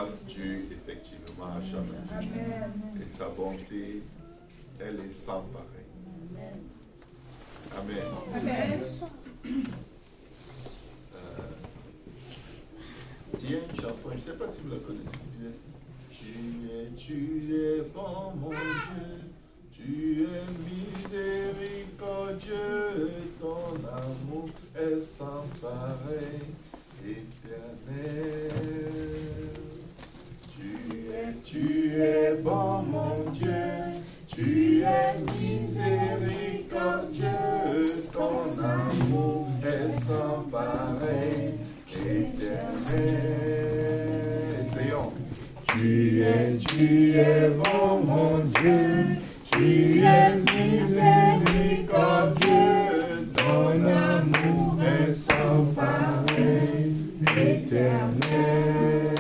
grâce dure effectivement à jamais. Et sa bonté, elle est sans pareil. Amen. Amen. Il y a une chanson, je ne sais pas si vous la connaissez, qui disait tu es bon mon Dieu, tu es miséricordieux, ton amour est sans pareil, éternel. Tu es bon mon Dieu, tu es miséricordieux, ton amour est sans pareil, éternel. Essayons. Tu es bon mon Dieu, tu es miséricordieux, ton amour est sans pareil, éternel.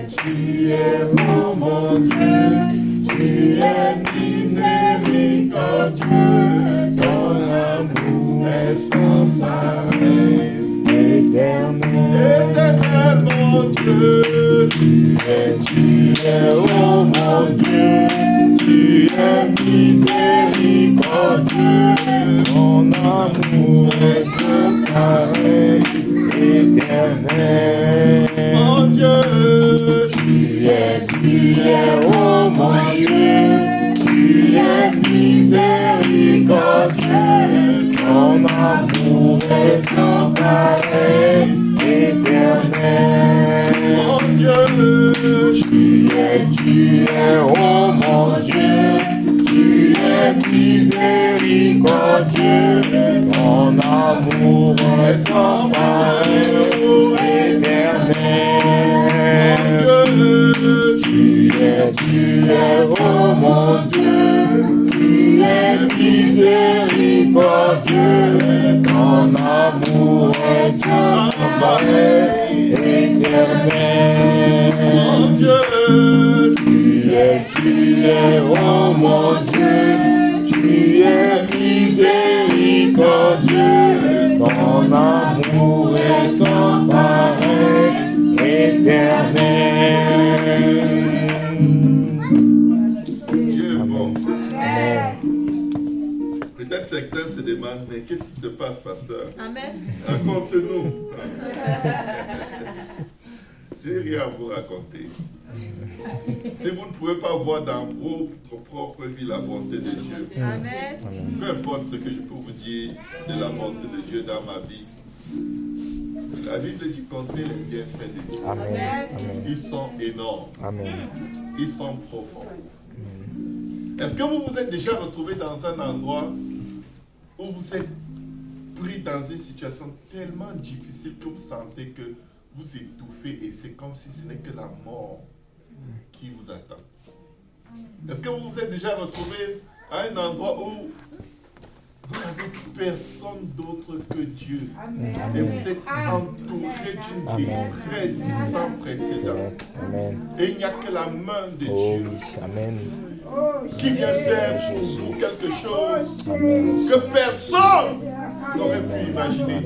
Tu es bon mon Dieu, tu es miséricordieux, ton amour est sans pareil, éternel. Éternel mon Dieu, tu es oh mon Dieu, tu es miséricordieux, ton amour est sans pareil, éternel. Mon Dieu, tu es oh mon Dieu, tu es miséricordieux, ton amour est sans pareil, éternel. Mon Dieu, tu es oh mon Dieu, tu es miséricordieux, ton amour est sans pareil, éternel. Tu es oh mon Dieu, tu es miséricordieux, ton amour est sans pareil, éternel. Mon Dieu, tu es oh mon Dieu, tu es miséricordieux, ton amour est sans pareil, éternel. Dieu est bon. Peut-être certains se demandent, mais qu'est-ce qui se passe, pasteur? Amen. Raconte-nous. Je n'ai rien à vous raconter. Si vous ne pouvez pas voir dans votre propre vie la bonté de Dieu, amen. Peu importe ce que je peux vous dire de la bonté de Dieu dans ma vie, la Bible dit contient les bienfaits de Dieu. Amen. Ils sont énormes. Amen. Ils sont profonds. Est-ce que vous vous êtes déjà retrouvé dans un endroit où vous êtes pris dans une situation tellement difficile que vous sentez que vous étouffez et c'est comme si ce n'est que la mort qui vous attend? Est-ce que vous vous êtes déjà retrouvé à un endroit où vous n'avez personne d'autre que Dieu? Amen. Et vous êtes entouré d'une détresse sans précédent. Amen. Et il n'y a que la main de Dieu. Amen. Qui vient faire pour vous quelque chose que personne n'aurait pu imaginer.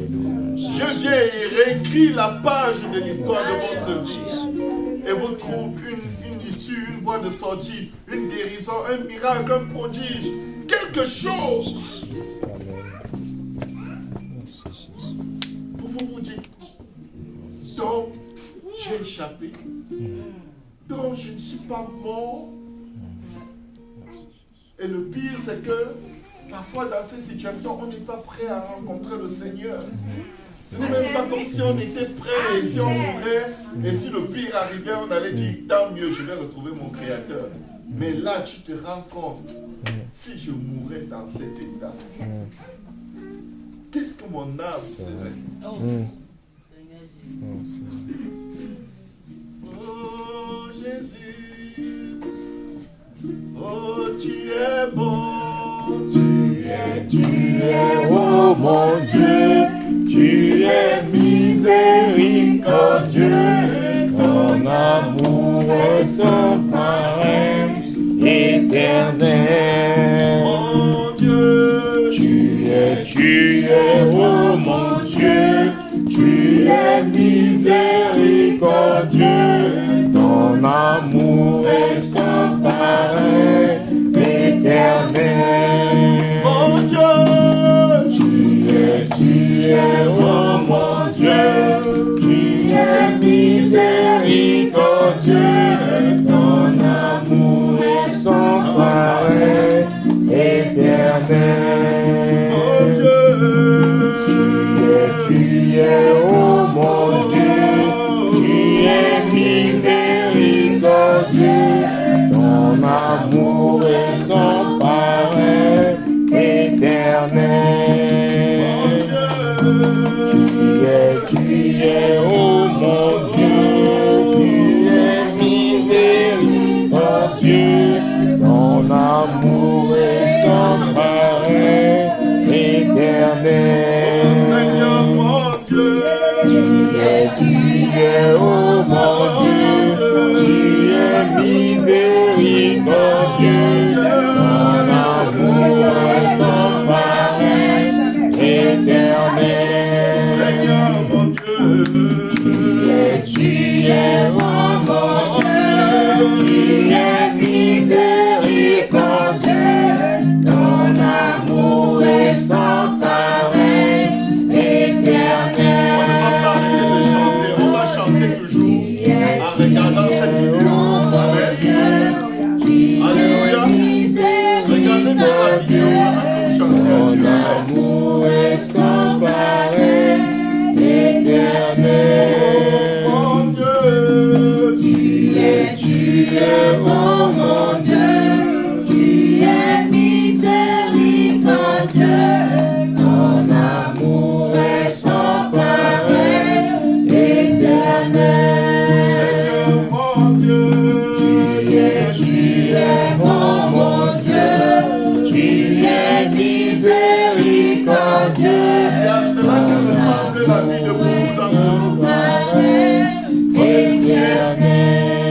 Dieu vient et réécrit la page de l'histoire de votre vie et vous trouve une issue, une voie de sortie, une guérison, un miracle, un prodige, quelque chose. Vous vous dites, donc j'ai échappé, donc je ne suis pas mort. Et le pire, c'est que parfois dans ces situations, on n'est pas prêt à rencontrer le Seigneur. Ce n'est même pas comme si on était prêt et si on mourait. Et si le pire arrivait, on allait dire, tant mieux, je vais retrouver mon Créateur. Mais là, tu te rends compte, si je mourais dans cet état, qu'est-ce que mon âme serait? Oh Jésus, oh tu es bon, tu es oh mon Dieu, tu es miséricordieux, ton amour est sans pareil, éternel. Mon Dieu, tu es oh mon Dieu, tu es miséricordieux, ton amour est sans pareil, éternel. Mon Dieu, Tu es, oh mon Dieu, tu es miséricordieux, ton amour est sans pareil, éternel. mon Dieu, Tu es, oh mon Dieu, tu es miséricordieux, ton amour est sans pareil, éternel. Tu es, oh mon Dieu, tu es miséricordieux, ton amour est sans pareil, éternel. Seigneur mon Dieu, Tu es, oh mon Dieu, tu es miséricordieux, ton amour est sans pareil, éternel. Seigneur mon Dieu, Tu es, oh mon Dieu, tu es miséricordieux, ton amour est sans pareil, éternel. on va chanter toujours en regardant cette vidéo. Amen. Alléluia. Regardez bien la vidéo avant que vous chantiez à Ton Dieu. amour est sans pareil, éternel. Mon Dieu, Tu es, oh mon Dieu, tu es miséricordieux, ton amour est sans pareil, éternel. mon Dieu, Tu es, oh mon Dieu, tu es miséricordieux, c'est à cela que ressemble la vie de beaucoup d'entre nous.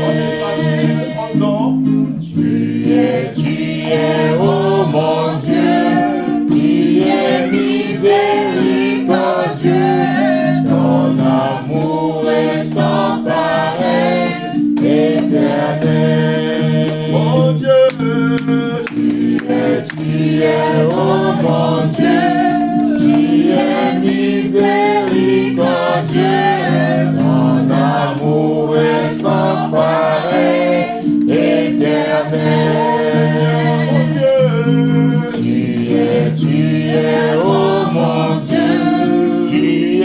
On est tranquille, on dort. Tu es, oh mon Dieu, tu es miséricordieux, ton amour est sans pareil, éternel. Mon Dieu, Tu es, oh mon Dieu, tu es miséricordieux, ton amour est sans pareil, éternel. mon Dieu, Tu es, oh mon Dieu, tu es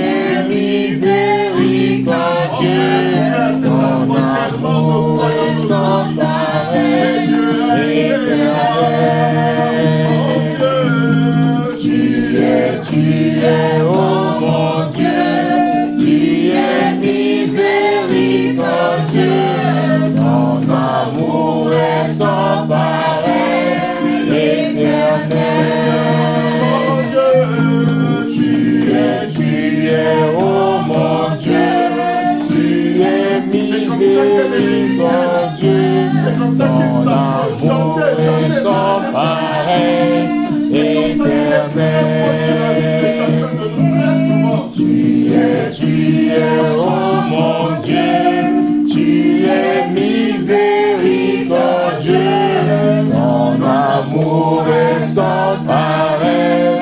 miséricordieux, ton amour est sans pareil, éternel. Tu es, oh mon Dieu, tu es miséricordieux, ton amour est sans pareil, éternel. Tu es, oh mon Dieu, tu es miséricordieux, c'est comme ça qu'il ton s'appelle. amour est sans pareil, éternel. Chacun de nous très souvent. Tu es, oh mon Dieu, tu es miséricordieux, ton amour est sans pareil,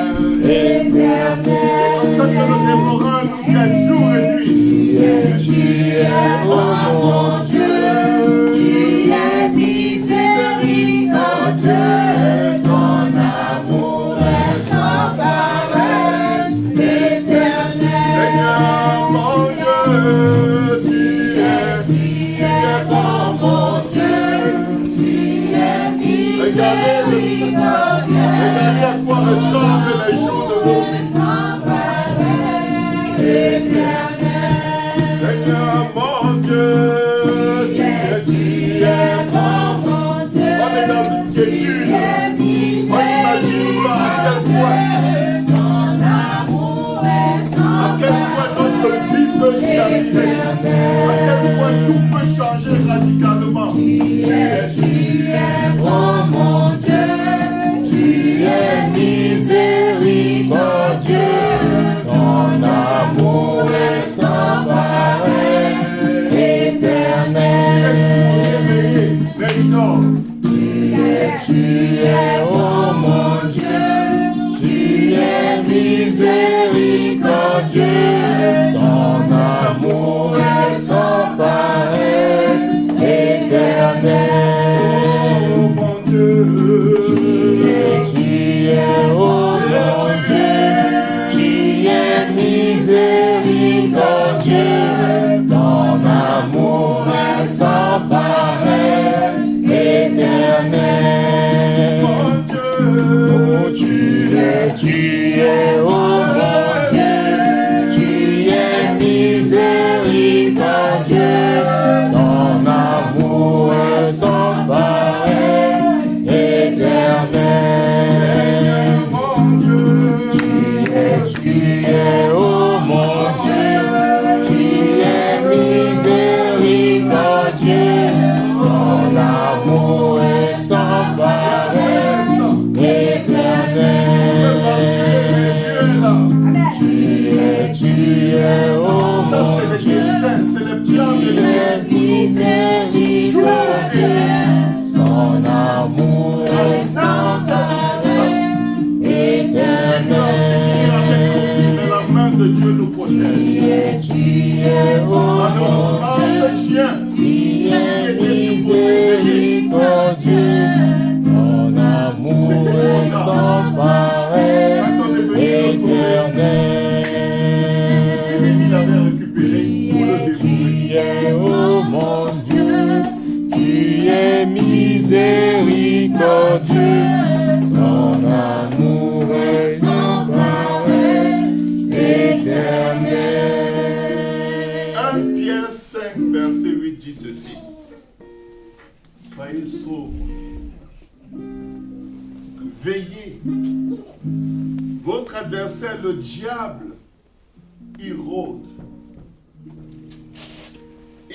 éternel. C'est comme ça que le dévoreur nous guette jour et nuit. Tu es, oh mon Dieu, tu es miséricordieux, ton amour est sans pareil, éternel. Seigneur mon Dieu, tu es bon mon Dieu, tu es miséricordieux. regardez à quoi ressemblent les jours de nos vies. Seigneur mon Dieu, tu es bon mon Dieu, on est dans une quiétude. On n'imagine pas à quel point notre vie peut changer, à quel point tout peut changer radicalement. Tu es, oh mon Dieu, tu es miséricordieux, ton amour est sans ce chien qui est miséricordieux, ton amour est sans pareil, éternel. il avait récupéré pour le Tu dévorer. es, oh mon Dieu, tu es miséricordieux, ton amour est sans pareil, éternel. 1 Pierre 5, verset 8 dit ceci. Soyez sobres. Veillez. Votre adversaire, le diable, il rôde.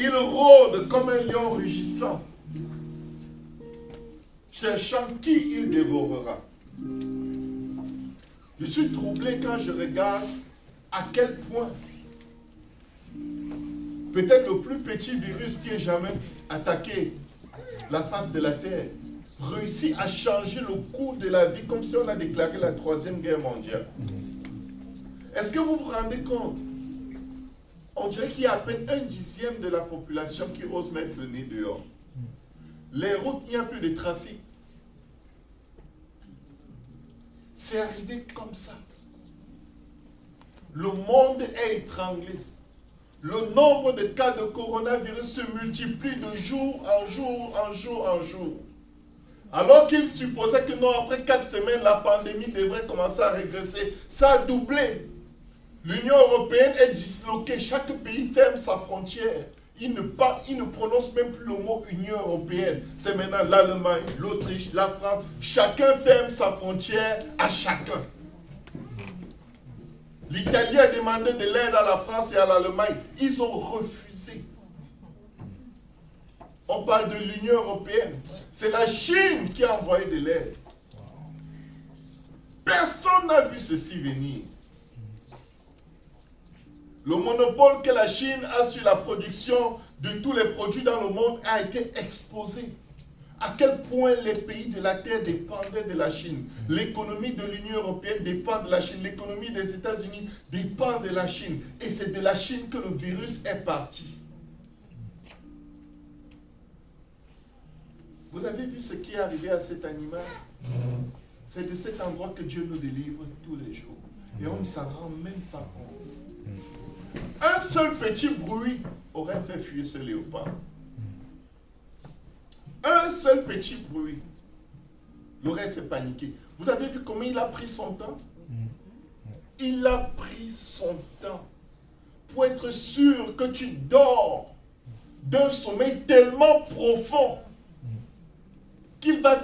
Il rôde comme un lion rugissant, cherchant qui il dévorera. Je suis troublé quand je regarde à quel point peut-être le plus petit virus qui ait jamais attaqué la face de la terre réussit à changer le cours de la vie comme si on a déclaré la 3e guerre mondiale. Est-ce que vous vous rendez compte? On dirait qu'il y a à peine 1/10 de la population qui ose mettre le nez dehors. Les routes, il n'y a plus de trafic. C'est arrivé comme ça. Le monde est étranglé. Le nombre de cas de coronavirus se multiplie de jour en jour, en jour, en jour. Alors qu'il supposait que non, après 4 semaines, la pandémie devrait commencer à régresser. Ça a doublé. L'Union européenne est disloquée. Chaque pays ferme sa frontière. Il ne prononce même plus le mot Union européenne. C'est maintenant l'Allemagne, l'Autriche, la France. Chacun ferme sa frontière à chacun. L'Italie a demandé de l'aide à la France et à l'Allemagne. Ils ont refusé. On parle de l'Union européenne. C'est la Chine qui a envoyé de l'aide. Personne n'a vu ceci venir. Le monopole que la Chine a sur la production de tous les produits dans le monde a été exposé. À quel point les pays de la Terre dépendaient de la Chine. L'économie de l'Union européenne dépend de la Chine. L'économie des États-Unis dépend de la Chine. Et c'est de la Chine que le virus est parti. Vous avez vu ce qui est arrivé à cet animal? C'est de cet endroit que Dieu nous délivre tous les jours. Et on ne s'en rend même pas compte. Un seul petit bruit aurait fait fuir ce léopard. Un seul petit bruit l'aurait fait paniquer. Vous avez vu comment il a pris son temps? Il a pris son temps pour être sûr que tu dors d'un sommeil tellement profond qu'il va...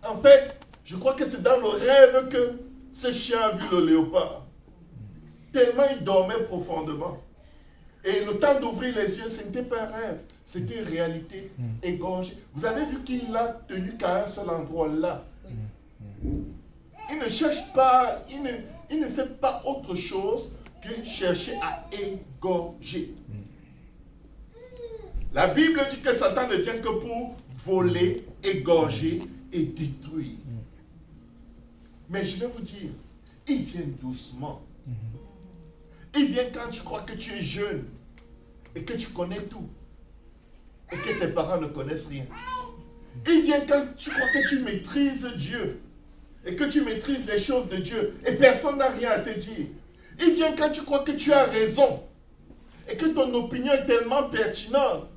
En fait, je crois que c'est dans le rêve que ce chien a vu le léopard. Tellement il dormait profondément. Et le temps d'ouvrir les yeux, ce n'était pas un rêve, c'était une réalité égorgée. Vous avez vu qu'il l'a tenu qu'à un seul endroit là. Il ne cherche pas, il ne fait pas autre chose que chercher à égorger. La Bible dit que Satan ne vient que pour voler, égorger et détruire. Mais je vais vous dire, il vient doucement. Il vient quand tu crois que tu es jeune et que tu connais tout et que tes parents ne connaissent rien. Il vient quand tu crois que tu maîtrises Dieu et que tu maîtrises les choses de Dieu et personne n'a rien à te dire. Il vient quand tu crois que tu as raison et que ton opinion est tellement pertinente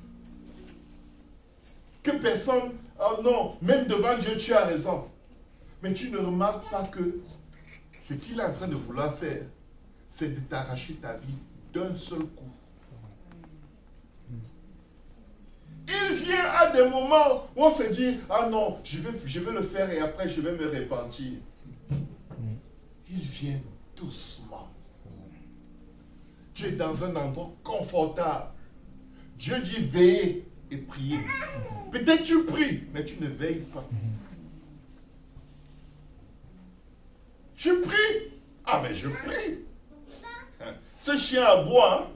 que personne, oh non, même devant Dieu tu as raison. Mais tu ne remarques pas que ce qu'il est en train de vouloir faire, c'est de t'arracher ta vie d'un seul coup. Il vient à des moments où on se dit, ah non, je vais le faire et après je vais me repentir. Il vient doucement. Tu es dans un endroit confortable. Dieu dit veillez et priez. Peut-être tu pries, mais tu ne veilles pas. Tu pries. Ah mais je prie. Ce chien aboie, hein?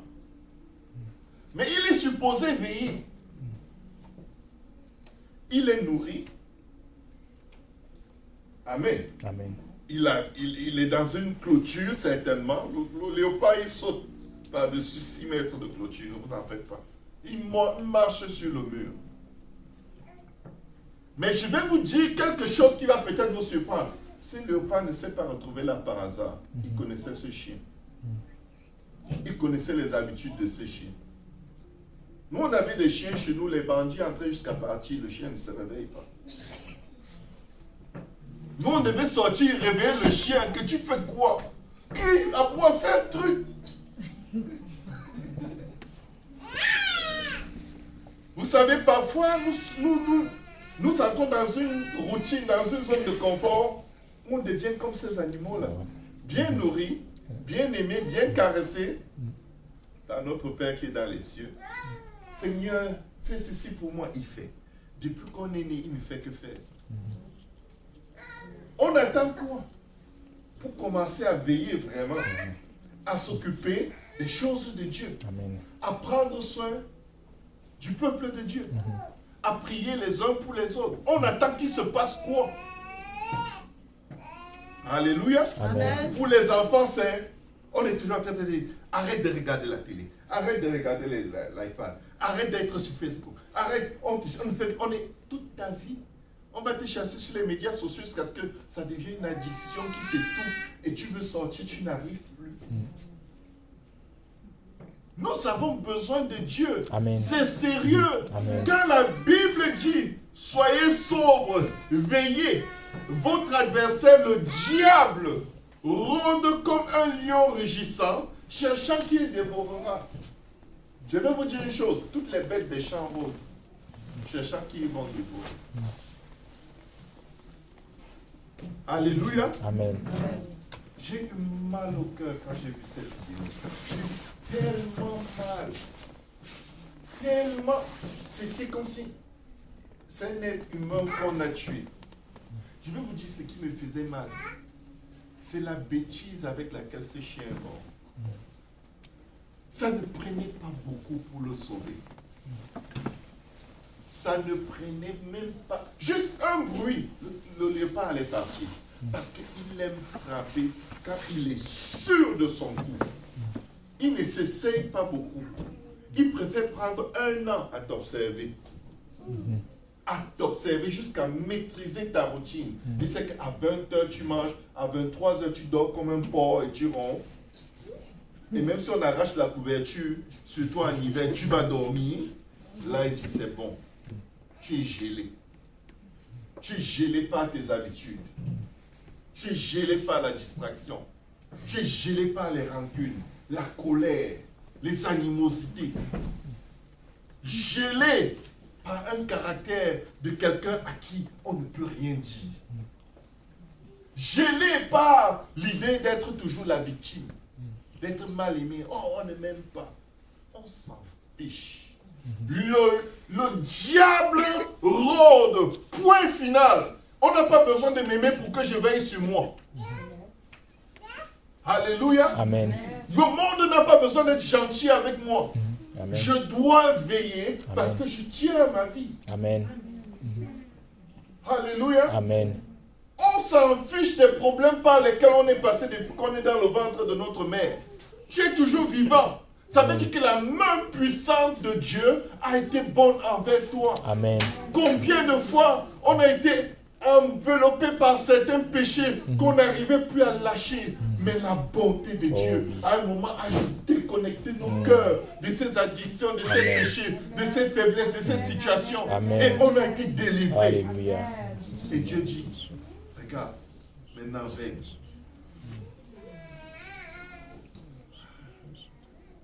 Mais il est supposé veiller. Il est nourri. Amen. Amen. Il est dans une clôture, certainement. Le léopard, il saute par-dessus 6 mètres de clôture. Ne vous en faites pas. Il marche sur le mur. Mais je vais vous dire quelque chose qui va peut-être vous surprendre. Si le léopard ne s'est pas retrouvé là par hasard, il connaissait ce chien. Il connaissait les habitudes de ce chien. Nous, on avait des chiens chez nous, les bandits entraient jusqu'à partir, le chien ne se réveille pas. Nous, on devait sortir, réveiller le chien, que tu fais quoi? Crie, aboie, fais un truc. Vous savez, parfois, nous entrons dans une routine, dans une zone de confort, où on devient comme ces animaux-là. Bien nourris, bien aimés, bien caressés par notre Père qui est dans les cieux. Seigneur, fais ceci pour moi, il fait. Depuis qu'on est né, il ne fait que faire. On attend quoi? Pour commencer à veiller vraiment, à s'occuper des choses de Dieu, à prendre soin du peuple de Dieu, à prier les uns pour les autres. On attend qu'il se passe quoi? Alléluia. Amen. Pour les enfants, on est toujours en train de dire, arrête de regarder la télé, arrête de regarder l'iPad, arrête d'être sur Facebook, arrête, on est toute ta vie. On va te chasser sur les médias sociaux jusqu'à ce que ça devienne une addiction qui t'étouffe et tu veux sortir, tu n'arrives plus. Nous avons besoin de Dieu. C'est sérieux. Amen. Quand la Bible dit, soyez sobres, veillez, votre adversaire, le diable, rôde comme un lion rugissant, cherchant qui le dévorera. Je vais vous dire une chose, toutes les bêtes des champs rôdent, cherchant qui ils vont dévorer. Alléluia. Amen. J'ai eu mal au cœur quand j'ai vu cette vidéo. J'ai eu tellement mal. Tellement. C'était comme si c'est un être humain qu'on a tué. Je vais vous dire ce qui me faisait mal. C'est la bêtise avec laquelle ce chien est mort. Ça ne prenait pas beaucoup pour le sauver. Ça ne prenait même pas. Juste un bruit. Le léopard allait partir. Parce qu'il aime frapper quand il est sûr de son coup. Il ne s'essaye pas beaucoup. Il préfère prendre 1 an à t'observer. À t'observer jusqu'à maîtriser ta routine. Il sait qu'à 20h tu manges, à 23h tu dors comme un porc et tu ronfles. Et même si on arrache la couverture, surtout en hiver, tu vas dormir. Là, il dit c'est bon. Tu es gelé. Tu es gelé par tes habitudes. Tu es gelé par la distraction. Tu es gelé par les rancunes, la colère, les animosités. Gelé par un caractère de quelqu'un à qui on ne peut rien dire. Gelé par l'idée d'être toujours la victime, d'être mal aimé. Oh, on ne m'aime pas. On s'en fiche. Le diable rôde. Point final. On n'a pas besoin de m'aimer pour que je veille sur moi. Alléluia. Amen. Le monde n'a pas besoin d'être gentil avec moi. Amen. Je dois veiller parce que je tiens à ma vie. Amen. Alléluia. Amen. On s'en fiche des problèmes par lesquels on est passé depuis qu'on est dans le ventre de notre mère. Tu es toujours vivant. Ça veut dire que la main puissante de Dieu a été bonne envers toi. Amen. Combien de fois on a été enveloppé par certains péchés qu'on n'arrivait plus à lâcher. Mais la bonté de Dieu, à un moment, a déconnecté nos cœurs de ces addictions, de ces péchés, de ces faiblesses, de ces situations. Amen. Et on a été délivré. Alléluia. Et Dieu dit, regarde, maintenant veille.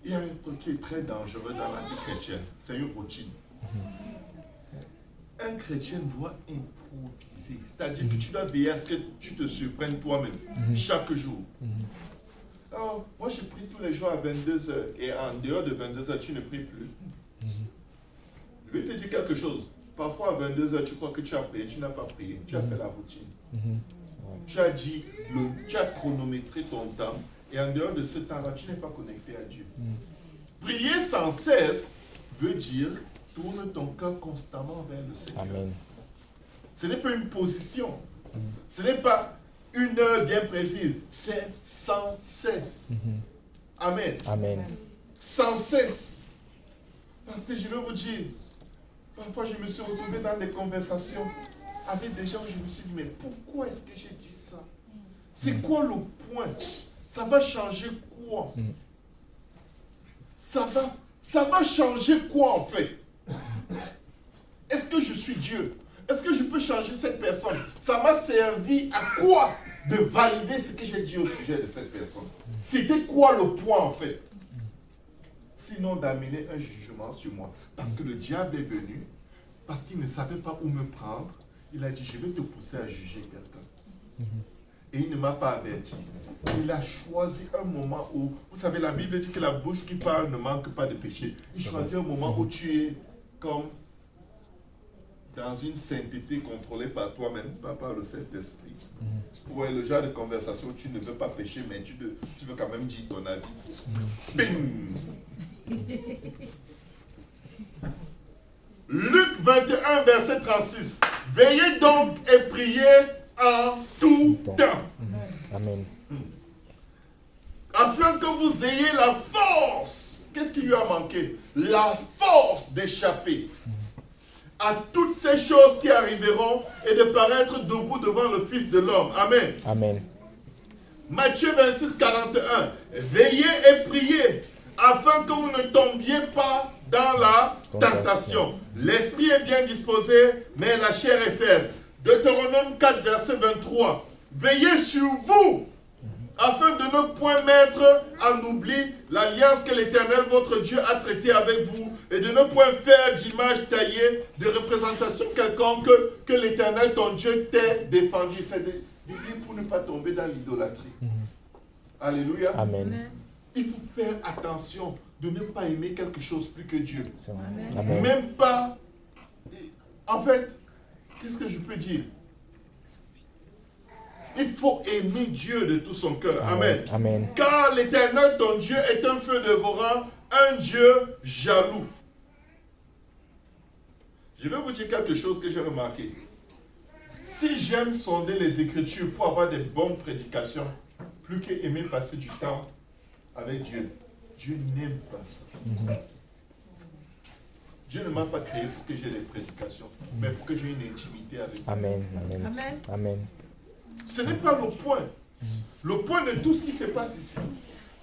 Il y a un truc qui est très dangereux dans la vie chrétienne. C'est une routine. Un chrétien doit improviser. C'est-à-dire que tu dois veiller à ce que tu te surprennes toi-même chaque jour. Alors, moi, je prie tous les jours à 22h. Et en dehors de 22h, tu ne pries plus. Je vais te dire quelque chose. Parfois, à 22h, tu crois que tu as prié. Tu n'as pas prié. Tu as fait la routine. Tu as dit, tu as chronométré ton temps. Et en dehors de ce temps-là, tu n'es pas connecté à Dieu. Prier sans cesse veut dire tourne ton cœur constamment vers le Seigneur. Amen. Ce n'est pas une position. Ce n'est pas une heure bien précise. C'est sans cesse. Amen. Amen. Sans cesse. Parce Parce que je vais vous dire, parfois je me suis retrouvé dans des conversations avec des gens où je me suis dit, mais pourquoi est-ce que j'ai dit ça? C'est quoi le point? Ça va changer quoi? Ça va changer quoi en fait? Est-ce que je suis Dieu? Est-ce que je peux changer cette personne? Ça m'a servi à quoi de valider ce que j'ai dit au sujet de cette personne? C'était quoi le point en fait? Sinon d'amener un jugement sur moi. Parce que le diable est venu, parce qu'il ne savait pas où me prendre, il a dit, je vais te pousser à juger quelqu'un. Et il ne m'a pas averti. Il a choisi un moment où, vous savez, la Bible dit que la bouche qui parle ne manque pas de péché. Il choisit un moment où tu es comme dans une sainteté contrôlée par toi-même, pas par le Saint-Esprit. Pour le genre de conversation où tu ne veux pas pécher, mais tu veux quand même dire ton avis. Bing! Luc 21, verset 36. Veillez donc et priez en tout temps. Amen. Afin que vous ayez la force. Qu'est-ce qui lui a manqué? La force d'échapper à toutes ces choses qui arriveront et de paraître debout devant le Fils de l'homme. Amen. Amen. Matthieu 26, 41. Veillez et priez afin que vous ne tombiez pas dans la tentation. L'esprit est bien disposé, mais la chair est faible. Deutéronome 4, verset 23. Veillez sur vous, afin de ne point mettre en oubli l'alliance que l'Éternel, votre Dieu, a traitée avec vous, et de ne point faire d'image taillée, de représentation quelconque que l'Éternel, ton Dieu, t'ait défendu. C'est de dire pour ne pas tomber dans l'idolâtrie. Alléluia. Amen. Il faut faire attention de ne pas aimer quelque chose plus que Dieu. Amen. Même pas... En fait, qu'est-ce que je peux dire? Il faut aimer Dieu de tout son cœur. Amen. Amen. Car l'Éternel, ton Dieu, est un feu dévorant, un Dieu jaloux. Je vais vous dire quelque chose que j'ai remarqué. Si j'aime sonder les Écritures pour avoir des bonnes prédications, plus qu'aimer passer du temps avec Dieu, Dieu n'aime pas ça. Dieu ne m'a pas créé pour que j'ai des prédications, mais pour que j'ai une intimité avec lui. Amen. Amen. Amen. Amen. Ce n'est pas le point. Le point de tout ce qui se passe ici,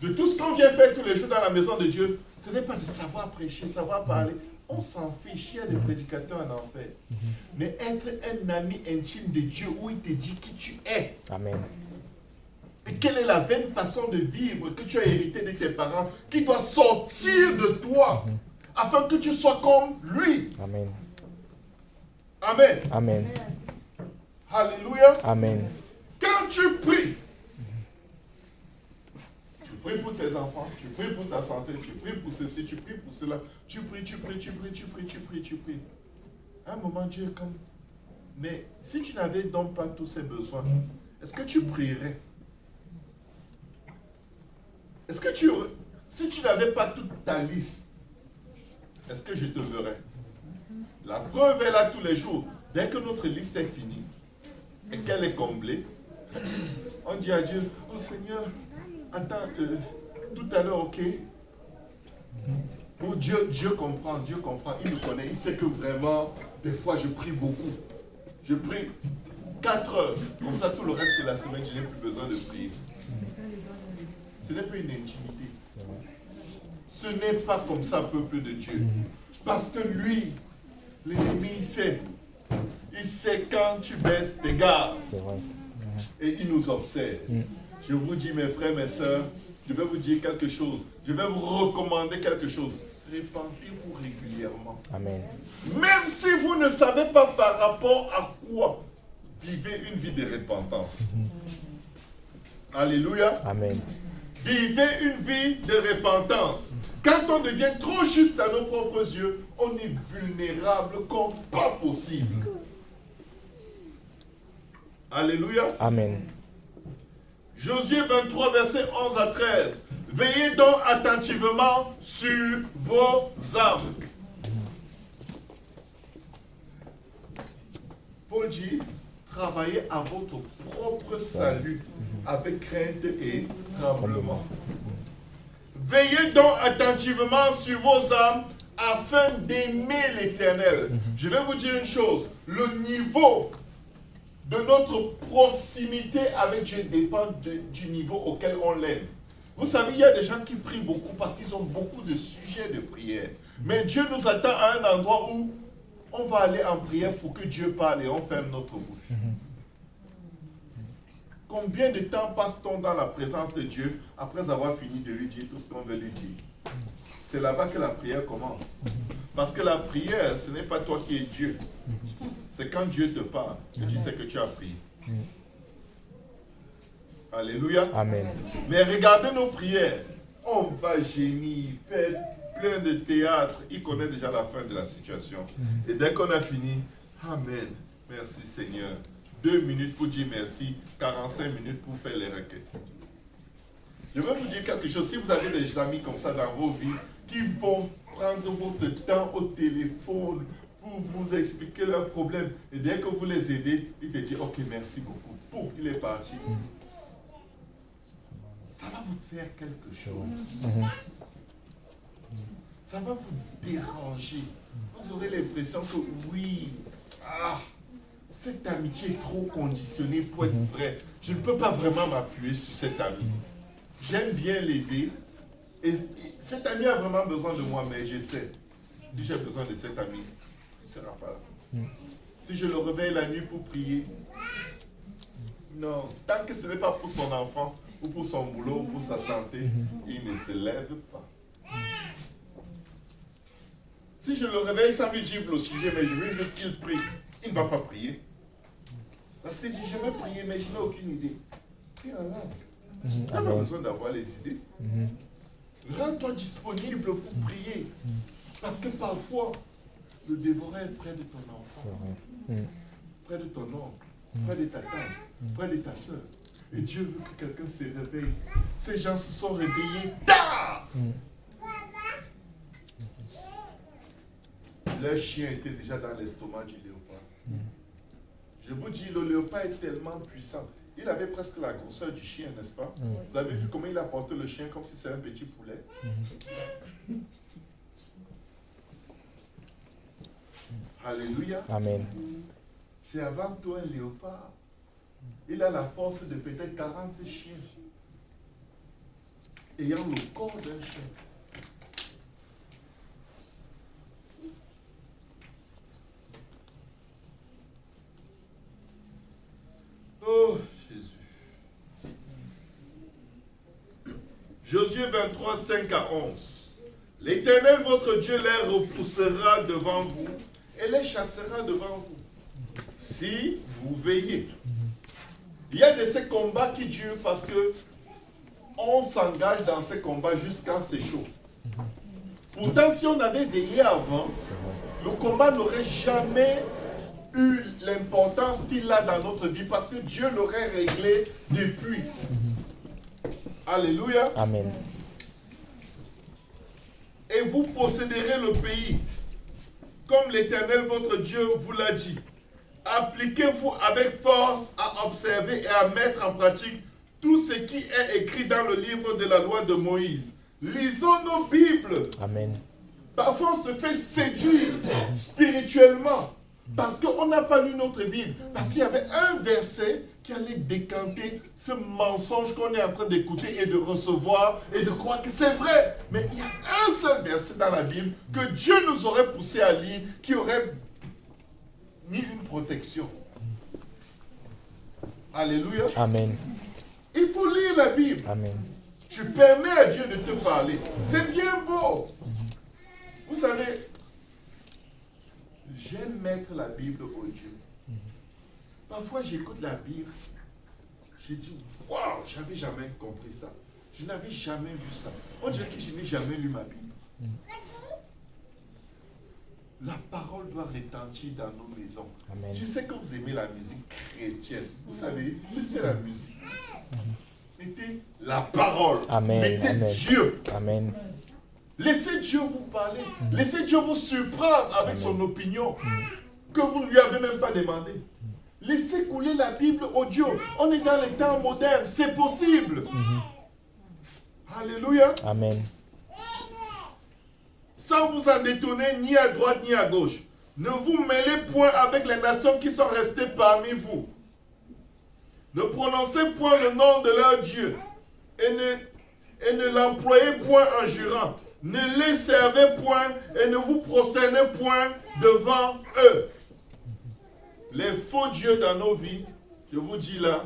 de tout ce qu'on vient faire tous les jours dans la maison de Dieu, ce n'est pas de savoir prêcher, savoir parler. On s'en fiche, il y a des prédicateurs en enfer. Mais être un ami intime de Dieu où il te dit qui tu es. Amen. Et quelle est la vaine façon de vivre que tu as hérité de tes parents, qui doit sortir de toi, afin que tu sois comme lui. Amen. Amen. Amen. Alléluia. Amen. Quand tu pries, tu pries pour tes enfants, tu pries pour ta santé, tu pries pour ceci, tu pries pour cela, tu pries. À un moment, Dieu est comme... Mais si tu n'avais donc pas tous ces besoins, est-ce que tu prierais? Est-ce que si tu n'avais pas toute ta liste, est-ce que je te verrais? La preuve est là tous les jours. Dès que notre liste est finie et qu'elle est comblée, on dit à Dieu, oh Seigneur, attends, tout à l'heure, ok? Oh, Dieu comprend, il me connaît, il sait que vraiment, des fois je prie beaucoup. Je prie 4 heures, comme ça tout le reste de la semaine, je n'ai plus besoin de prier. Ce n'est pas une intimité. Ce n'est pas comme ça, peuple de Dieu. Parce que lui, l'ennemi, il sait quand tu baisses tes gardes. C'est vrai. Et il nous observe. Je vous dis, mes frères, mes sœurs, je vais vous dire quelque chose. Je vais vous recommander quelque chose. Répentez-vous régulièrement. Amen. Même si vous ne savez pas par rapport à quoi, vivez une vie de repentance. Alléluia. Amen. Vivez une vie de repentance. Quand on devient trop juste à nos propres yeux, on est vulnérable comme pas possible. Alléluia. Amen. Josué 23, verset 11 à 13. Veillez donc attentivement sur vos âmes. Paul dit, travaillez à votre propre salut avec crainte et tremblement. Veillez donc attentivement sur vos âmes, afin d'aimer l'Éternel. Je vais vous dire une chose, le niveau de notre proximité avec Dieu dépend du niveau auquel on l'aime. Vous savez, il y a des gens qui prient beaucoup parce qu'ils ont beaucoup de sujets de prière. Mais Dieu nous attend à un endroit où on va aller en prière pour que Dieu parle et on ferme notre bouche. Combien de temps passe-t-on dans la présence de Dieu après avoir fini de lui dire tout ce qu'on veut lui dire? C'est là-bas que la prière commence. Parce que la prière, ce n'est pas toi qui es Dieu. C'est quand Dieu te parle que tu sais que tu as prié. Alléluia. Amen. Mais regardez nos prières. On va gémir, faire plein de théâtre. Il connaît déjà la fin de la situation. Et dès qu'on a fini, Amen. Merci Seigneur. 2 minutes pour dire merci, 45 minutes pour faire les requêtes. Je vais vous dire quelque chose. Si vous avez des amis comme ça dans vos vies, qui vont prendre votre temps au téléphone pour vous expliquer leurs problèmes, et dès que vous les aidez, ils te disent, ok, merci beaucoup. Pouf, il est parti. Ça va vous faire quelque chose. Ça va vous déranger. Vous aurez l'impression que oui, cette amitié est trop conditionnée pour être vraie. Je ne peux pas vraiment m'appuyer sur cet ami. J'aime bien l'aider. Et cet ami a vraiment besoin de moi, mais je sais. Si j'ai besoin de cet ami, il ne sera pas là. Si je le réveille la nuit pour prier, non. Tant que ce n'est pas pour son enfant, ou pour son boulot, ou pour sa santé, il ne se lève pas. Si je le réveille sans lui dire le sujet, mais je veux juste qu'il prie, il ne va pas prier. Parce qu'il dit, je vais prier, mais je n'ai aucune idée. Tu n'as pas besoin d'avoir les idées. Rends-toi disponible pour prier. Parce que parfois, le dévoreur est près de ton enfant, près de ton oncle, près de ta tante, près de ta soeur. Et Dieu veut que quelqu'un se réveille. Ces gens se sont réveillés tard. Leur chien était déjà dans l'estomac du léopard. Je vous dis, le léopard est tellement puissant. Il avait presque la grosseur du chien, n'est-ce pas? Vous avez vu comment il a porté le chien comme si c'était un petit poulet? Alléluia. Amen. C'est avant tout un léopard. Il a la force de peut-être 40 chiens, ayant le corps d'un chien. Oh, Jésus. Josué 23, 5 à 11. L'Éternel, votre Dieu, les repoussera devant vous et les chassera devant vous, si vous veillez. Il y a de ces combats qui durent parce que on s'engage dans ces combats jusqu'à c'est chaud. Pourtant, si on avait veillé avant, le combat n'aurait jamais eu l'importance qu'il a dans notre vie parce que Dieu l'aurait réglé depuis. Alléluia. Amen. Et vous posséderez le pays, comme l'Éternel votre Dieu vous l'a dit. Appliquez-vous avec force à observer et à mettre en pratique tout ce qui est écrit dans le livre de la loi de Moïse. Lisons nos Bibles. Amen. Parfois, on se fait séduire spirituellement parce qu'on n'a pas lu notre Bible. Parce qu'il y avait un verset qui allait décanter ce mensonge qu'on est en train d'écouter et de recevoir et de croire que c'est vrai. Mais il y a un seul verset dans la Bible que Dieu nous aurait poussé à lire qui aurait mis une protection. Alléluia. Amen. Il faut lire la Bible. Amen. Tu permets à Dieu de te parler. C'est bien beau. Vous savez, j'aime mettre la Bible au Dieu. Parfois, j'écoute la Bible. Je dis, waouh, je n'avais jamais compris ça. Je n'avais jamais vu ça. On dirait que je n'ai jamais lu ma Bible. La parole doit retentir dans nos maisons. Amen. Je sais que vous aimez la musique chrétienne. Vous savez, laissez la musique. Mettez la parole. Amen. Mettez Amen. Dieu. Amen. Laissez Dieu vous parler. Laissez Dieu vous surprendre avec son opinion que vous ne lui avez même pas demandé. Laissez couler la Bible audio. On est dans les temps modernes. C'est possible. Alléluia. Amen. sans vous en détourner ni à droite ni à gauche. Ne vous mêlez point avec les nations qui sont restées parmi vous. Ne prononcez point le nom de leur Dieu et ne l'employez point en jurant. Ne les servez point et ne vous prosternez point devant eux. Les faux dieux dans nos vies, je vous dis là,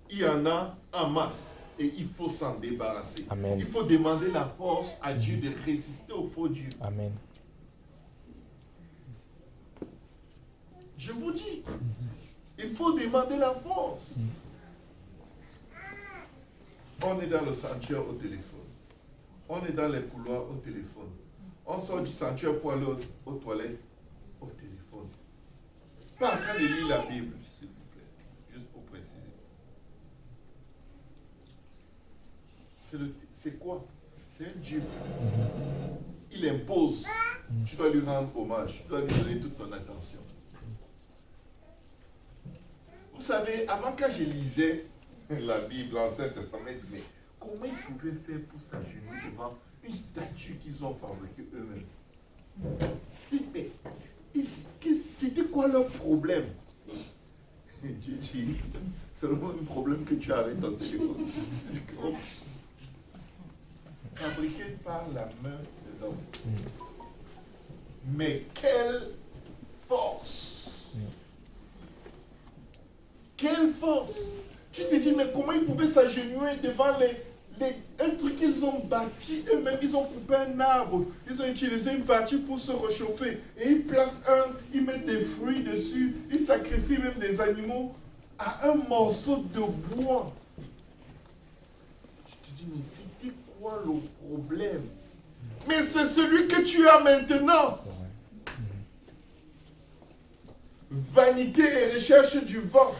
il y en a en masse et il faut s'en débarrasser. Amen. Il faut demander la force à Dieu de résister aux faux dieux. Amen. Je vous dis, il faut demander la force. On est dans le sanctuaire au téléphone. On est dans les couloirs au téléphone. On sort du sanctuaire pour aller aux toilettes au téléphone. Pas en train de lire la Bible, s'il vous plaît. Juste pour préciser. C'est quoi? C'est un Dieu. Il impose. Tu dois lui rendre hommage. Tu dois lui donner toute ton attention. Vous savez, avant quand je lisais la Bible, l'Ancien Testament, je disais, mais comment ils pouvaient faire pour s'agenouiller devant une statue qu'ils ont fabriquée eux-mêmes? Mais c'était quoi leur problème? Dieu dit, c'est seulement un problème que tu as avec ton téléphone. Fabriqué par la main de l'homme. Mais quelle force! Quelle force! Tu te dis, mais comment ils pouvaient s'agenouiller devant un truc qu'ils ont bâti eux-mêmes? Ils ont coupé un arbre, ils ont utilisé une partie pour se réchauffer, et ils placent ils mettent des fruits dessus, ils sacrifient même des animaux à un morceau de bois. Tu te dis, mais c'était quoi le problème? Mais c'est celui que tu as maintenant. Vanité et recherche du vent.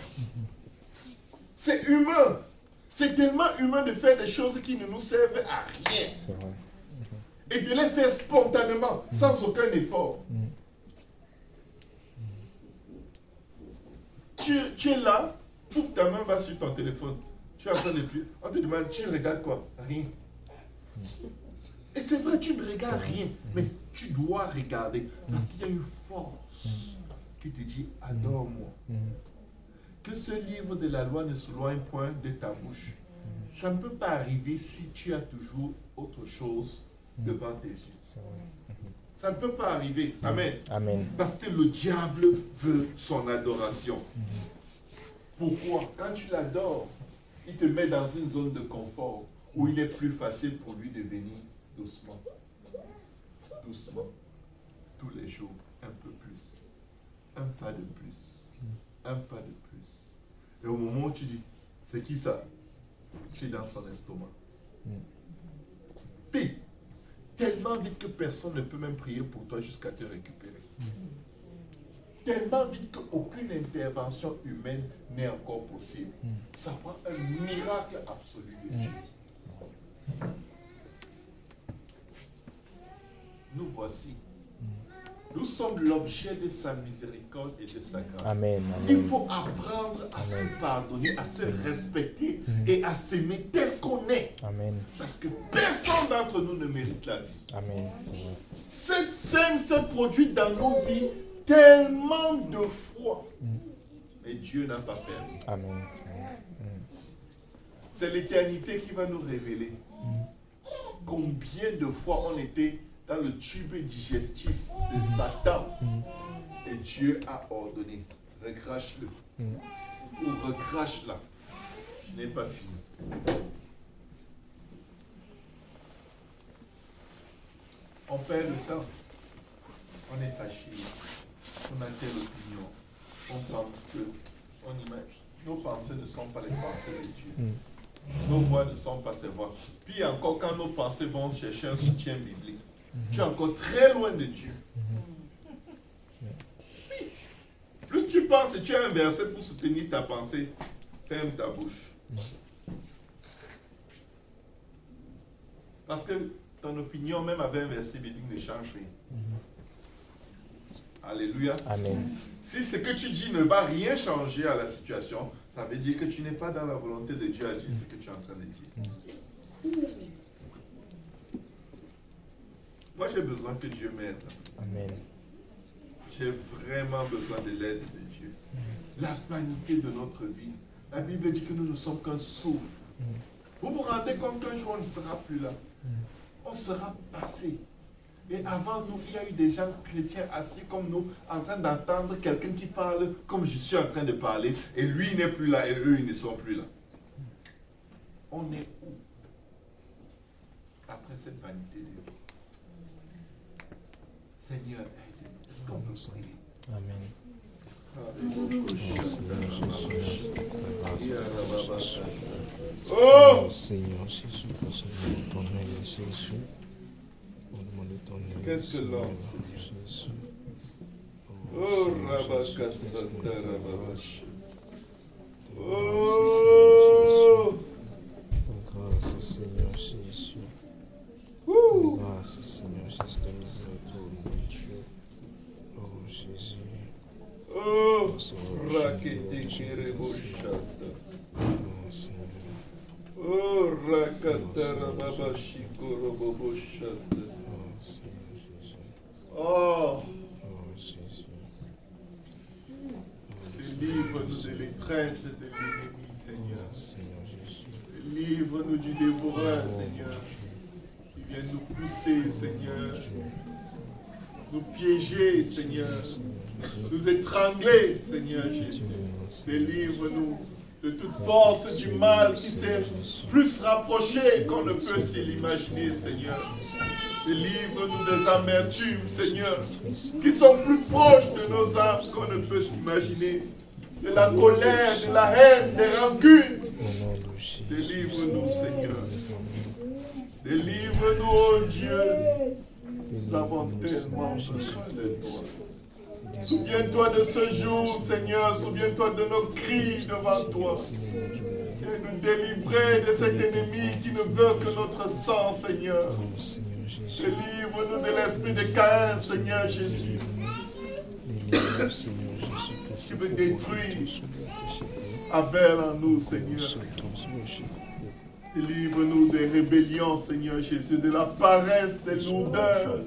C'est humain. C'est tellement humain de faire des choses qui ne nous servent à rien. C'est vrai. Et de les faire spontanément, sans aucun effort. Tu es là, ta main va sur ton téléphone. Tu es en train de plier. On te demande, tu regardes quoi? Rien. Et c'est vrai, tu ne regardes rien. Mais tu dois regarder. Parce qu'il y a une force qui te dit, adore-moi. Que ce livre de la loi ne s'éloigne point de ta bouche. Ça ne peut pas arriver si tu as toujours autre chose devant tes yeux. Ça ne peut pas arriver. Amen. Amen. Parce que le diable veut son adoration. Pourquoi? Quand tu l'adores, il te met dans une zone de confort où il est plus facile pour lui de venir doucement. Doucement. Tous les jours, un peu plus. Un pas de plus. Un pas de plus. Et au moment où tu dis, c'est qui ça? Tu es dans son estomac. Puis, tellement vite que personne ne peut même prier pour toi jusqu'à te récupérer. Tellement vite qu'aucune intervention humaine n'est encore possible. Ça prend un miracle absolu de Dieu. Nous voici. Nous sommes l'objet de sa miséricorde et de sa grâce. Amen. Il faut apprendre à se pardonner, à se respecter et à s'aimer tel qu'on est. Amen. Parce que personne d'entre nous ne mérite la vie. Amen. C'est vrai. Cette scène s'est produite dans nos vies tellement de fois. Mais Dieu n'a pas permis. Amen. C'est vrai. C'est l'éternité qui va nous révéler combien de fois on était dans le tube digestif de Satan. Et Dieu a ordonné, recrache-le. Ou recrache-la. Je n'ai pas fini. On perd le temps. On est fâché. On a telle opinion. On pense que, on imagine. Nos pensées ne sont pas les pensées de Dieu. Nos voix ne sont pas ses voix. Puis encore, quand nos pensées vont chercher un soutien biblique, tu es encore très loin de Dieu. Plus tu penses et tu as un verset pour soutenir ta pensée, ferme ta bouche. Parce que ton opinion, même avec un verset biblique, ne change rien. Alléluia. Amen. Si ce que tu dis ne va rien changer à la situation, ça veut dire que tu n'es pas dans la volonté de Dieu à dire ce que tu es en train de dire. Moi, j'ai besoin que Dieu m'aide. Amen. J'ai vraiment besoin de l'aide de Dieu. La vanité de notre vie. La Bible dit que nous ne sommes qu'un souffle. Vous vous rendez compte qu'un jour on ne sera plus là. On sera passé. Et avant nous, il y a eu des gens chrétiens assis comme nous, en train d'entendre quelqu'un qui parle comme je suis en train de parler. Et lui, il n'est plus là et eux, ils ne sont plus là. On est où après cette vanité de vie? Seigneur, aide-nous. Est-ce qu'on peut prier? Amen. Oh Seigneur Jésus, ton nom est Jésus. On demande ton nom. Qu'est-ce que l'homme, Jésus. Oh, Rabakasata, Rababash. Oh, grâce Seigneur Jésus. Grâce Seigneur Jésus de miséricorde, mon Dieu. Oh Jésus. Oh, Rakete Kereboshata. Oh Seigneur. Oh, Rakata Rababashi Koroboboshata. Oh Seigneur Jésus. Oh, Oh Jésus. délivre-nous de l'étreinte de l'ennemi, Seigneur. Oh Seigneur Jésus. Délivre-nous du dévoreur, Seigneur. Qui vient nous pousser, Seigneur. Nous piéger, Seigneur. Nous étrangler, Seigneur Jésus. Délivre-nous de toute force du mal qui s'est plus rapproché qu'on ne peut s'y l'imaginer, Seigneur. Délivre-nous des amertumes, Seigneur, qui sont plus proches de nos âmes qu'on ne peut s'imaginer. De la colère, de la haine, des rancunes. Délivre-nous, Seigneur. Délivre-nous, oh Dieu. Nous avons tellement besoin de toi. Souviens-toi de ce jour, Seigneur. Souviens-toi de nos cris devant toi. Et nous délivrer de cet ennemi qui ne veut que notre sang, Seigneur. Délivre-nous de l'esprit de Caïn, Seigneur Jésus. Qui veut détruire Abel en nous, Seigneur. Délivre-nous des rébellions, Seigneur Jésus, de la paresse, des lourdeurs.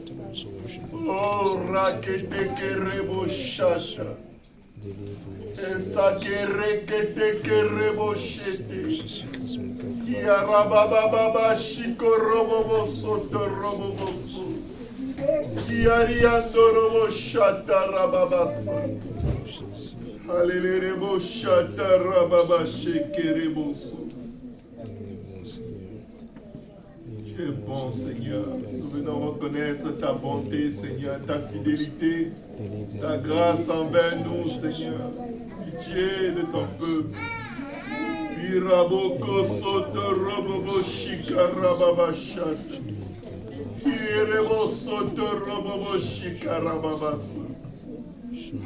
Oh, rakete kerebo shasha. Esa kerekete kerebo shete. Kiarabababa shikorobobo soto roboboso. Kiariando robo shata rababasa. Halelebo shata rababa shekereboso. Tu es bon, Seigneur. Nous venons reconnaître ta bonté, Seigneur, ta fidélité, ta grâce envers nous, Seigneur. Pitié de ton peuple. Iraboko soto robobo shikarababashat. Irebo soto robobo shikarababasa.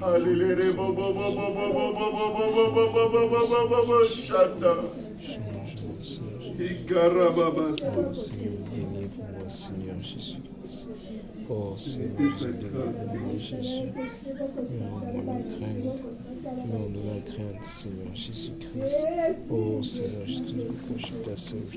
Hallelujah. Délivre-moi, Seigneur Jésus-Christ. Oh Seigneur, délivre-moi, Jésus. Non de la crainte, Seigneur Jésus-Christ. Oh Seigneur Jésus-Christ, je t'assène.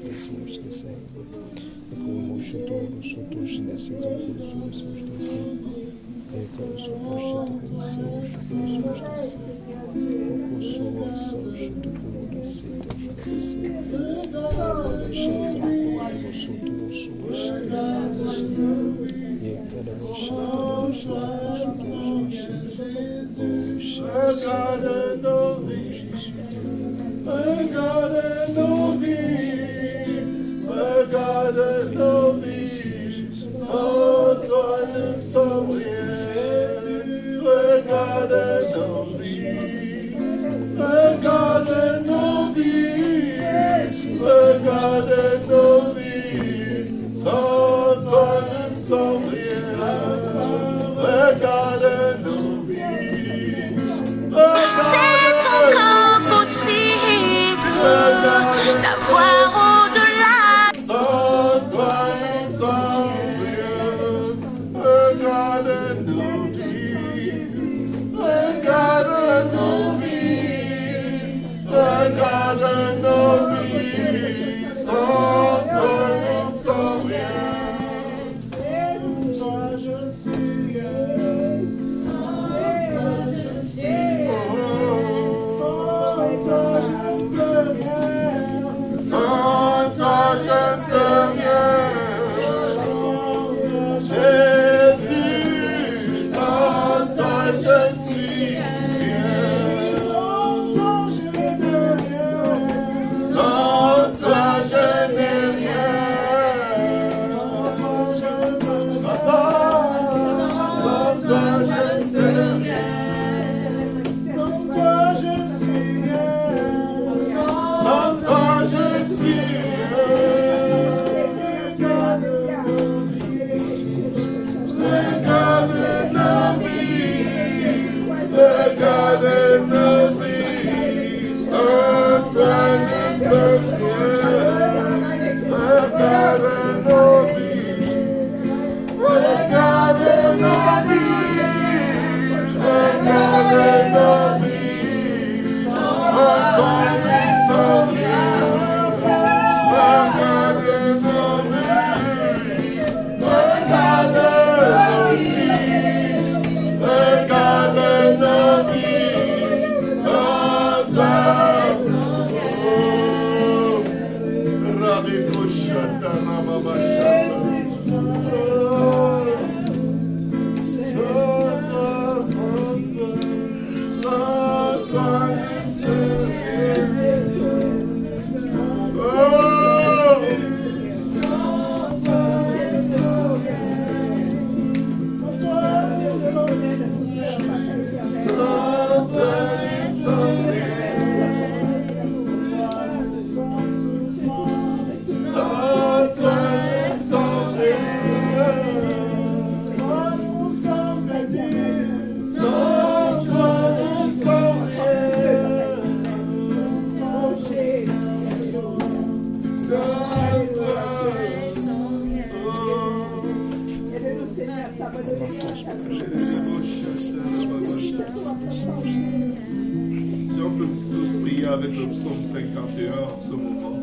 Avec le psaume 51 en ce moment.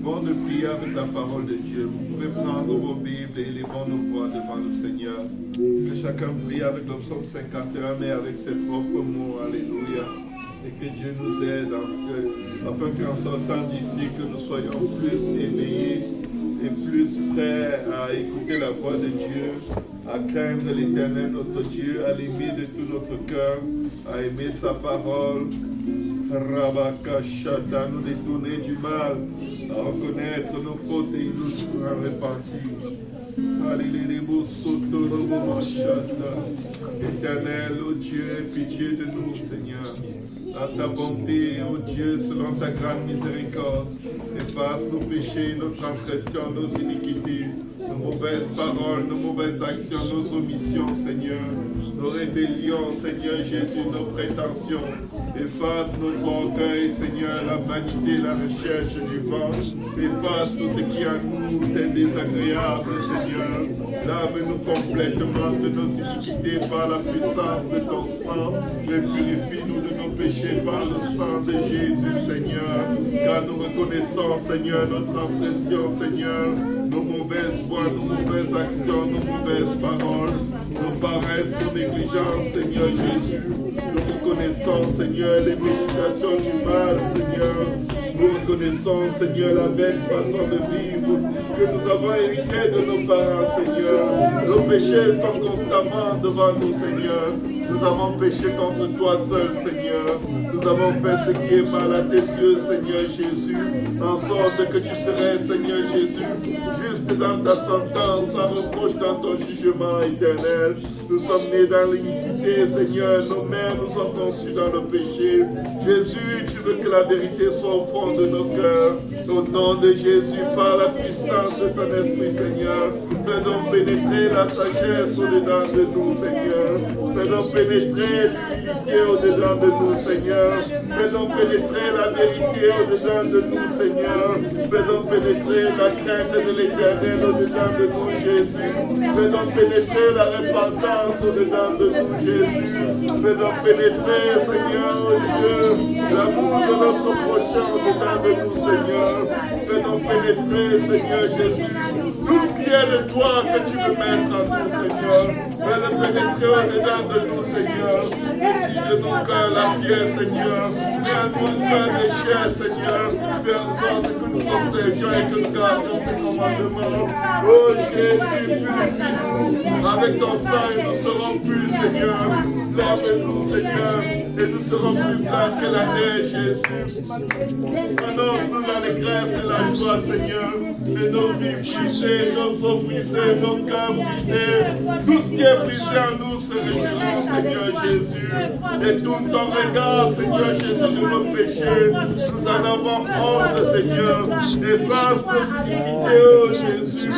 Bon de prier avec la parole de Dieu. Vous pouvez prendre vos Bibles et les bonnes voix devant le Seigneur. Que chacun prie avec le psaume 51, mais avec ses propres mots. Alléluia. Et que Dieu nous aide afin qu'en sortant d'ici, que nous soyons plus éveillés et plus prêts à écouter la voix de Dieu, à craindre l'Éternel notre Dieu, à l'aimer de tout notre cœur, à aimer sa parole, Rabakashata, nous détourner du mal, à reconnaître nos fautes et nous repentir. Éternel, ô Dieu, pitié de nous, Seigneur. À ta bonté, ô Dieu, selon ta grande miséricorde, efface nos péchés, nos transgressions, nos iniquités, nos mauvaises paroles, nos mauvaises actions, nos omissions, Seigneur, nos rébellions, Seigneur Jésus, nos prétentions. Efface notre orgueil, Seigneur, la vanité, la recherche du ventre. Efface tout ce qui en nous est désagréable, Seigneur. Lave-nous complètement de nos iniquités par la puissance de ton sang. Et purifie-nous de nos péchés par le sang de Jésus, Seigneur. Car nous reconnaissons, Seigneur, nos transgressions, Seigneur, nos mauvaises voies, nos mauvaises actions, nos mauvaises paroles, nos paresses, nos négligences, Seigneur Jésus. Nous reconnaissons, Seigneur, les méditations du mal, Seigneur. Nous reconnaissons, Seigneur, la belle façon de vivre que nous avons hérité de nos parents, Seigneur. Nos péchés sont constamment devant nous, Seigneur. Nous avons péché contre toi seul, Seigneur. Nous avons fait ce qui est mal à tes yeux, Seigneur Jésus, en sorte que tu serais, Seigneur Jésus, juste dans ta sentence, sans reproche dans ton jugement éternel. Nous sommes nés dans l'iniquité, Seigneur. Nos mères nous ont conçus dans le péché. Jésus, tu veux que la vérité soit au fond de nos cœurs. Au nom de Jésus, par la puissance de ton esprit, Seigneur, fais-nous pénétrer la sagesse au-dedans de nous, Seigneur. Fais-nous pénétrer l'humilité au-dedans de nous, Seigneur. Fais-nous pénétrer la vérité au-dedans de nous, Seigneur. Fais-nous pénétrer la crainte de l'Éternel au-dedans de nous, Jésus. Fais-nous pénétrer la repentance au-dedans de nous, Jésus. Fais-nous pénétrer, Seigneur, oh Dieu, l'amour de notre prochain au-dedans de nous, Seigneur. Fais-nous pénétrer, Seigneur Jésus, tout ce qui vient de toi que tu veux mettre en nous, Seigneur. Fais-le pénétrer au-dedans de nous, Seigneur. Retire de nos cœurs la pierre, Seigneur. Fais à nous un cœur de chair, Seigneur. Fais en sorte que nous observions et que nous gardions tes commandements. Oh Jésus, purifie-nous. Avec ton sang, et nous serons plus, Seigneur. Lave-nous, Seigneur. Et nous serons plus blancs que la neige, Jésus. Donne-nous l'allégresse et la joie, Seigneur. Et nos vies brisées, nos os brisés, nos cœurs brisés. Tout ce qui est brisé en nous se réjouit, Seigneur Jésus. Et tourne ton regard, Seigneur Jésus, de nos péchés. Nous en avons honte, Seigneur. Efface nos iniquités, oh Jésus.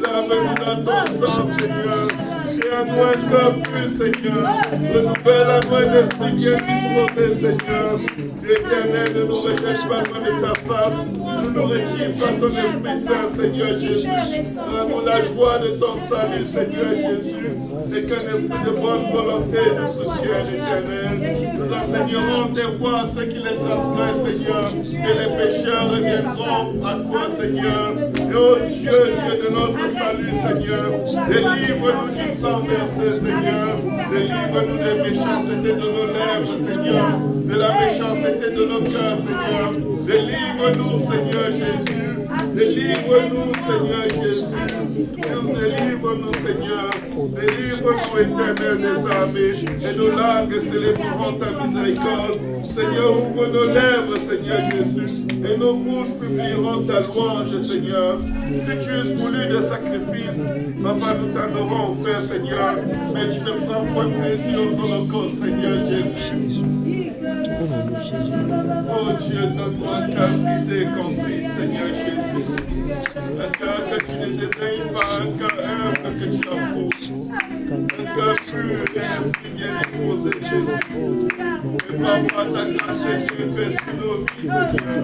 Lave-nous dans ton sang, Seigneur. Et à nous un cœur plus, Seigneur. Renouvelle à nous un esprit bien disposé, Seigneur. Éternel, ne nous rejette pas loin de ta face. Ne nous retire pas ton Esprit Saint, Seigneur Jésus. Donne-nous la joie de ton salut, Seigneur Jésus. Et qu'un esprit de bonne volonté nous soutienne, Éternel. Nous enseignerons tes voies à ceux qui les transgressent, Seigneur. Et les pécheurs reviendront à toi, Seigneur. Et oh Dieu, Dieu de notre salut, Seigneur. Délivre-nous du sang versé, Seigneur. Délivre-nous des méchancetés de nos lèvres, Seigneur. De la méchanceté de nos cœurs, Seigneur. Délivre-nous, Seigneur Jésus. Délivre-nous, Seigneur Jésus. Délivre-nous, Seigneur. Délivre-nous, Éternel des armées. Et nos langues célébreront ta miséricorde. Seigneur, ouvre nos lèvres, Seigneur Jésus. Et nos bouches publieront ta louange, Seigneur. Si tu es voulu de sacrifice, papa, nous t'adorons, Père, Seigneur. Mais tu ne prends point de plaisir aux holocaustes, Seigneur Jésus. Oh Dieu, donne-moi un cœur brisé et compris, Seigneur Jésus. Un cœur que tu ne dédaignes pas, un cœur humble que tu approuves. Un cœur pur et un esprit bien disposé, Jésus. Et parfois ta grâce est faite sur nos vies, Seigneur.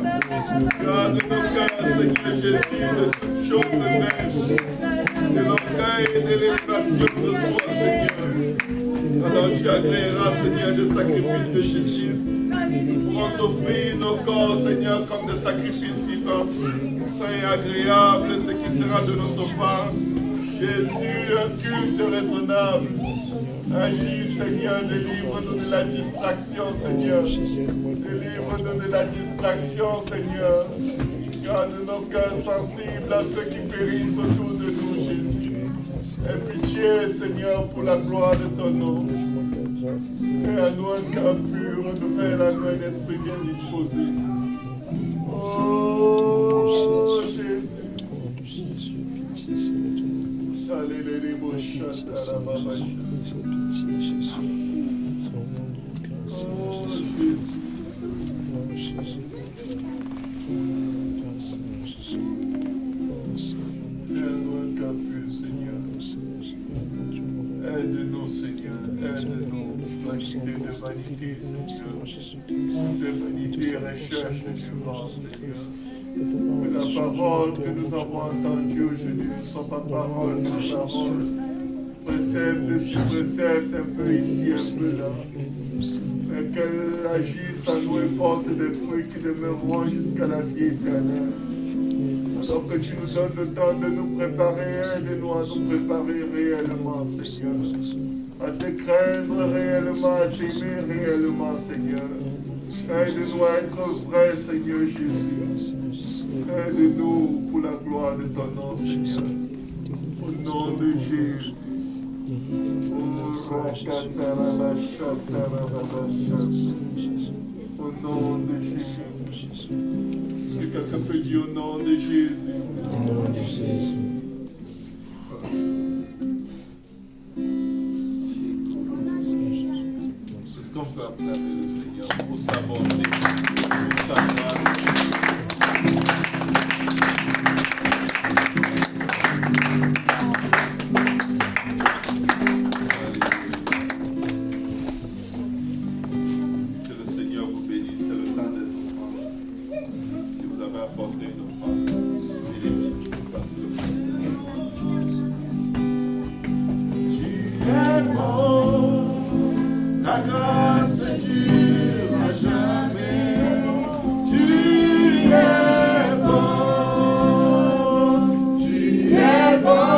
Garde nos cœurs, Seigneur Jésus, de toutes choses vaines, de l'orgueil et de l'élévation de soi, Seigneur. Alors tu agréeras, Seigneur, des sacrifices de justice. Pour t'offrir nos corps, Seigneur, comme des sacrifices vivants, saints et agréables, ce qui sera de notre part. Jésus, un culte raisonnable. Agis, Seigneur, délivre-nous de la distraction, Seigneur. Délivre-nous de la distraction, Seigneur. Garde nos cœurs sensibles à ceux qui périssent autour de nous, Jésus. Aie pitié, Seigneur, pour la gloire de ton nom. Fais à nous un cœur pur, renouvelle à nous un esprit bien disposé. Oh, Jésus. Aide-nous, Seigneur, aide-nous. Vanité de vanité, Seigneur. De vanité, recherche de suivant, Seigneur. Que la parole que nous avons entendue aujourd'hui ne soit pas parole sans parole. Précepte dessus précepte, un peu ici, un peu là. Mais qu'elle agisse à nous et porte des fruits qui demeureront jusqu'à la vie éternelle. Alors que tu nous donnes le temps de nous préparer, aide-nous à nous préparer réellement, Seigneur. À te craindre réellement, à t'aimer réellement, Seigneur. Aide-nous à être vrais, Seigneur Jésus. Aide-nous pour la gloire de ton nom, Seigneur. Au nom de Jésus. Au nom de Jésus. Est-ce que quelqu'un peut dire au nom de Jésus? Au nom de Jésus. Est-ce qu'on peut acclamer le Seigneur pour sa bonté, pour sa grâce? Tu es bon.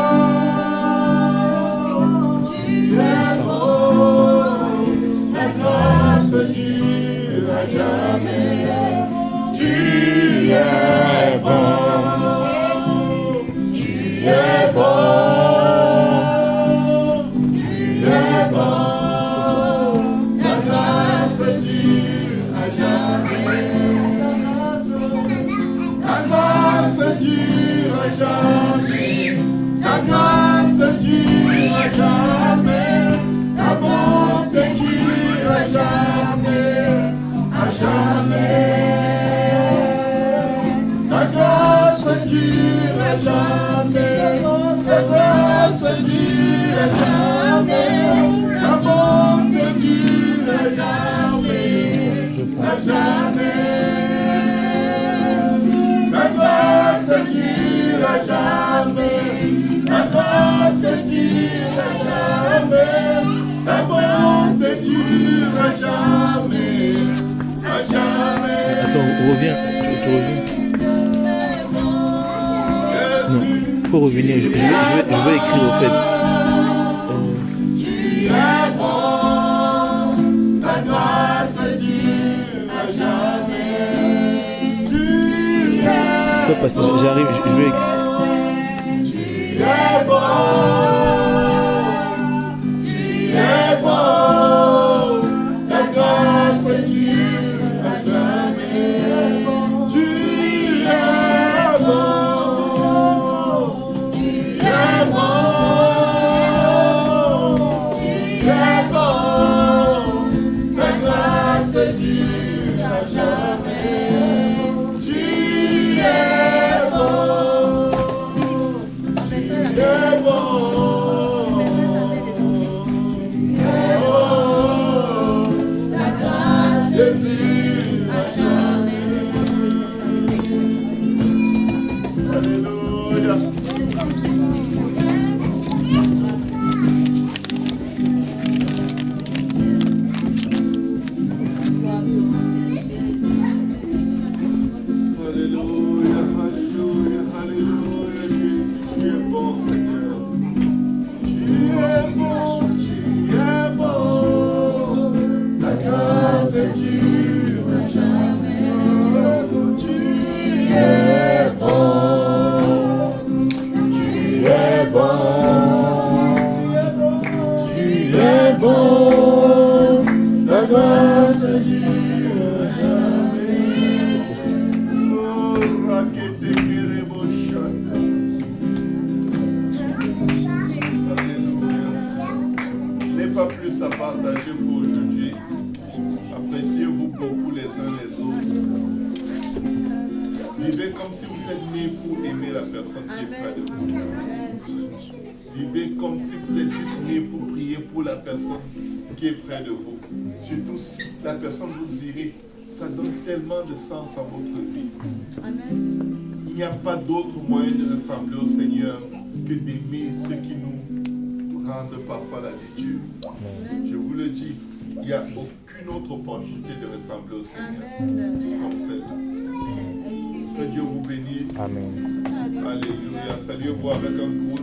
reviens. Tu reviens. Non, il faut revenir. Je vais écrire au fait. Ta grâce dure jamais. Faut passer, j'arrive, je vais écrire. Tu es bon, ta grâce dure jamais. Tu es bon, ta grâce dure jamais. Tu es bon, ta grâce dure jamais. Alléluia. Alléluia, alléluia, alléluia. Tu es bon, Seigneur. Tu es bon, ta grâce dure jamais. Tu es bon, tu es bon, tu es bon, ta grâce dure jamais. Oh, raquette kerebo shaka. Je n'ai pas plus à partager pour aujourd'hui. Appréciez-vous beaucoup les uns les autres. Vivez comme si vous êtes nés pour aimer la personne qui est près de vous. Vivez comme si vous êtes juste nés pour prier pour la personne qui est près de vous. Surtout si la personne vous irait, ça donne tellement de sens à votre vie. Il n'y a pas d'autre moyen de ressembler au Seigneur que d'aimer ceux qui nous rendent parfois la vie dure. Je vous le dis, il n'y a aucune autre opportunité de ressembler au Seigneur comme celle-là. Que Dieu vous bénisse. Amen. Alléluia. Saluez-vous avec un coup.